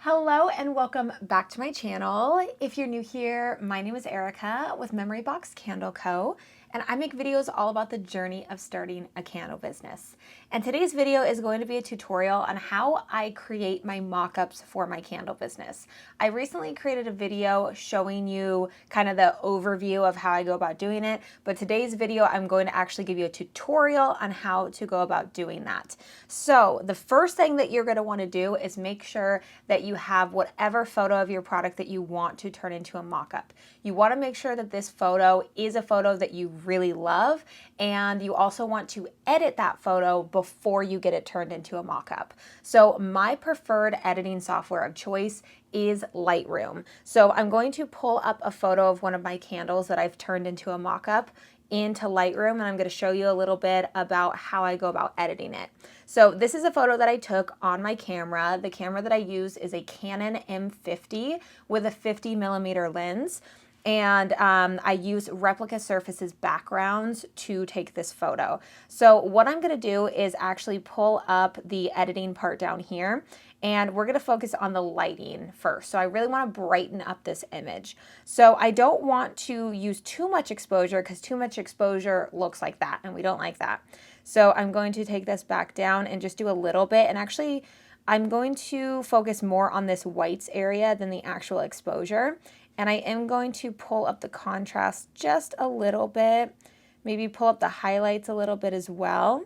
Hello and welcome back to my channel. If you're new here, my name is Erica with Memory Box Candle Co. And I make videos all about the journey of starting a candle business. And today's video is going to be a tutorial on how I create my mock-ups for my candle business. I recently created a video showing you kind of the overview of how I go about doing it, but today's video I'm going to actually give you a tutorial on how to go about doing that. So the first thing that you're going to want to do is make sure that you have whatever photo of your product that you want to turn into a mock-up. You want to make sure that this photo is a photo that you really love, and you also want to edit that photo before you get it turned into a mock-up. So my preferred editing software of choice is Lightroom. So I'm going to pull up a photo of one of my candles that I've turned into a mock-up into Lightroom, and I'm going to show you a little bit about how I go about editing it. So this is a photo that I took on my camera. The camera that I use is a Canon M50 with a 50mm lens. And I use replica surfaces backgrounds to take this photo. So what I'm gonna do is actually pull up the editing part down here, and we're gonna focus on the lighting first. So I really wanna brighten up this image. So I don't want to use too much exposure because too much exposure looks like that, and we don't like that. So I'm going to take this back down and just do a little bit, and actually I'm going to focus more on this whites area than the actual exposure. And I am going to pull up the contrast just a little bit, maybe pull up the highlights a little bit as well.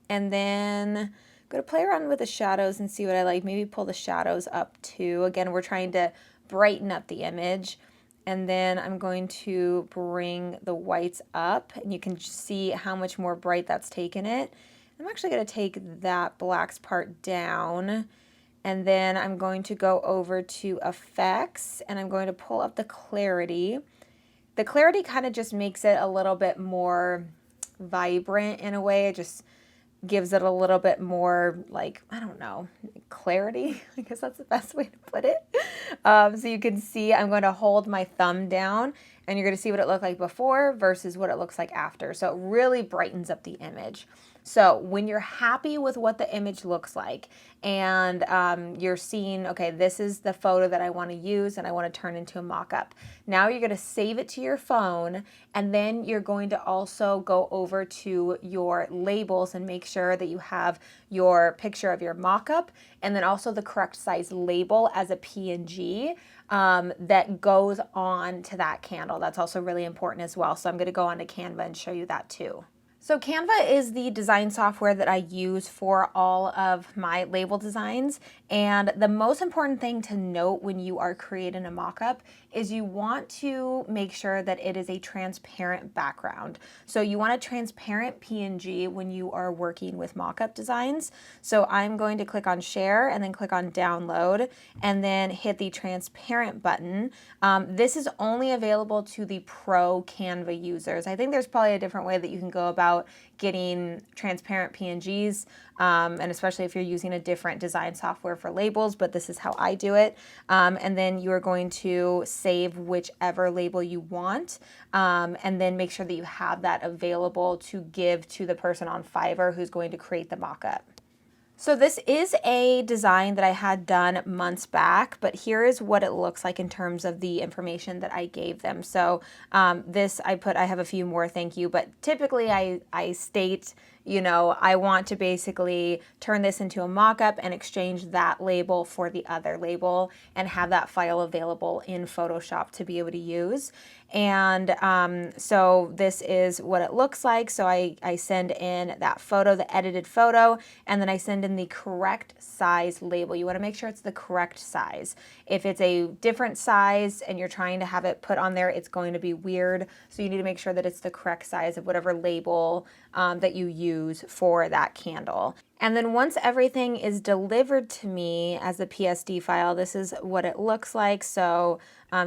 And then I'm going to play around with the shadows and see what I like. Maybe pull the shadows up too. Again, we're trying to brighten up the image. And then I'm going to bring the whites up, and you can see how much more bright that's taken it. I'm actually going to take that blacks part down. And then I'm going to go over to effects, and I'm going to pull up the clarity. The clarity kind of just makes it a little bit more vibrant in a way. It just gives it a little bit more, like, I don't know, clarity. I guess that's the best way to put it. So you can see I'm going to hold my thumb down, and you're going to see what it looked like before versus what it looks like after. So it really brightens up the image. So when you're happy with what the image looks like, and you're seeing, okay, this is the photo that I want to use and I want to turn into a mock-up. Now you're going to save it to your phone, and then you're going to also go over to your labels and make sure that you have your picture of your mock-up and then also the correct size label as a PNG that goes on to that candle. That's also really important as well. So I'm going to go on to Canva and show you that too. So Canva is the design software that I use for all of my label designs, and the most important thing to note when you are creating a mock-up is you want to make sure that it is a transparent background. So you want a transparent PNG when you are working with mock-up designs. So I'm going to click on share and then click on download and then hit the transparent button. This is only available to the pro Canva users. I think there's probably a different way that you can go about getting transparent PNGs, and especially if you're using a different design software for labels, but this is how I do it. And then you are going to save whichever label you want, and then make sure that you have that available to give to the person on Fiverr who's going to create the mock-up. So this is a design that I had done months back, but here is what it looks like in terms of the information that I gave them. So this I have a few more, thank you, but typically I state, you know, I want to basically turn this into a mock-up and exchange that label for the other label and have that file available in Photoshop to be able to use. And so this is what it looks like. So I send in that photo, the edited photo, and then I send in the correct size label. You want to make sure it's the correct size. If it's a different size and you're trying to have it put on there, it's going to be weird. So you need to make sure that it's the correct size of whatever label that you use for that candle. And then once everything is delivered to me as a PSD file, this is what it looks like. So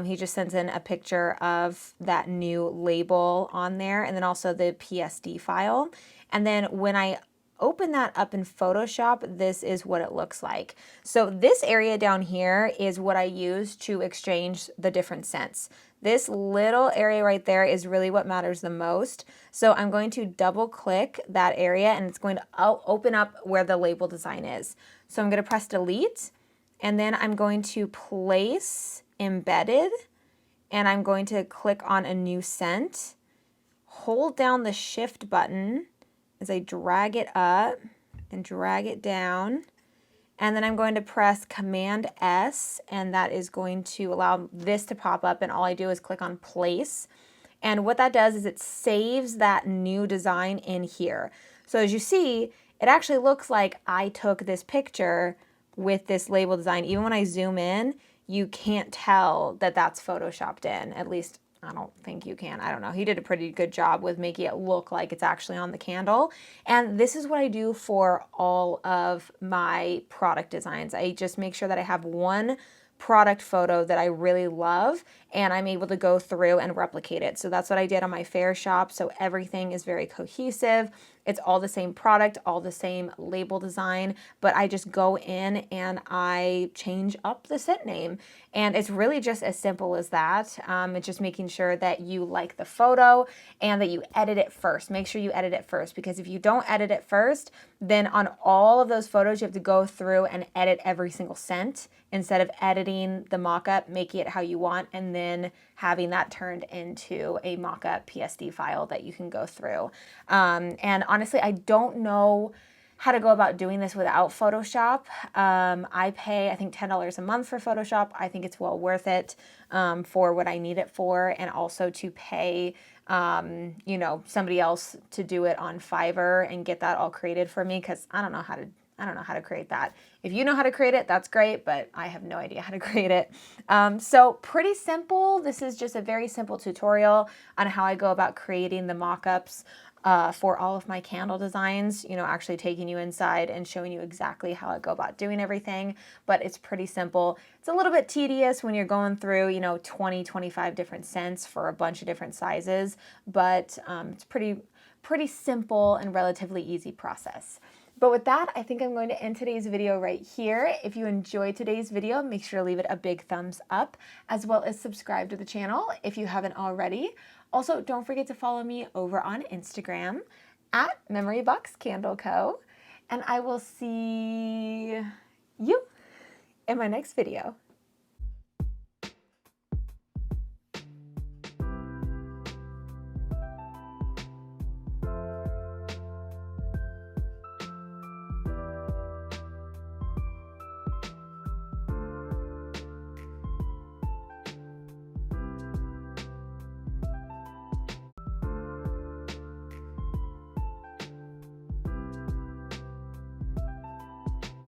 he just sends in a picture of that new label on there and then also the PSD file. And then when I open that up in Photoshop, this is what it looks like. So this area down here is what I use to exchange the different scents. This little area right there is really what matters the most. So I'm going to double click that area and it's going to open up where the label design is. So I'm going to press delete and then I'm going to place embedded, and I'm going to click on a new scent. Hold down the shift button as I drag it up and drag it down. And then I'm going to press Command S, and that is going to allow this to pop up, and all I do is click on place. And what that does is it saves that new design in here. So as you see, it actually looks like I took this picture with this label design. Even when I zoom in, you can't tell that that's photoshopped in. At least I don't think you can. I don't know. He did a pretty good job with making it look like it's actually on the candle. And this is what I do for all of my product designs. I just make sure that I have one product photo that I really love, and I'm able to go through and replicate it. So that's what I did on my fair shop. So everything is very cohesive. It's all the same product, all the same label design, but I just go in and I change up the scent name. And it's really just as simple as that. It's just making sure that you like the photo and that you edit it first. Make sure you edit it first, because if you don't edit it first, then on all of those photos, you have to go through and edit every single scent instead of editing the mock-up, making it how you want, and then having that turned into a mock-up PSD file that you can go through. And honestly, I don't know how to go about doing this without Photoshop. I pay, I think, $10 a month for Photoshop. I think it's well worth it for what I need it for, and also to pay you know, somebody else to do it on Fiverr and get that all created for me, because I don't know how to create that. If you know how to create it, that's great, but I have no idea how to create it. So pretty simple. This is just a very simple tutorial on how I go about creating the mock-ups for all of my candle designs, you know, actually taking you inside and showing you exactly how I go about doing everything. But it's pretty simple. It's a little bit tedious when you're going through, you know, 20, 25 different scents for a bunch of different sizes, but it's pretty simple and relatively easy process. But with that, I think I'm going to end today's video right here. If you enjoyed today's video, make sure to leave it a big thumbs up, as well as subscribe to the channel if you haven't already. Also, don't forget to follow me over on Instagram at Memory Box Candle Co. And I will see you in my next video.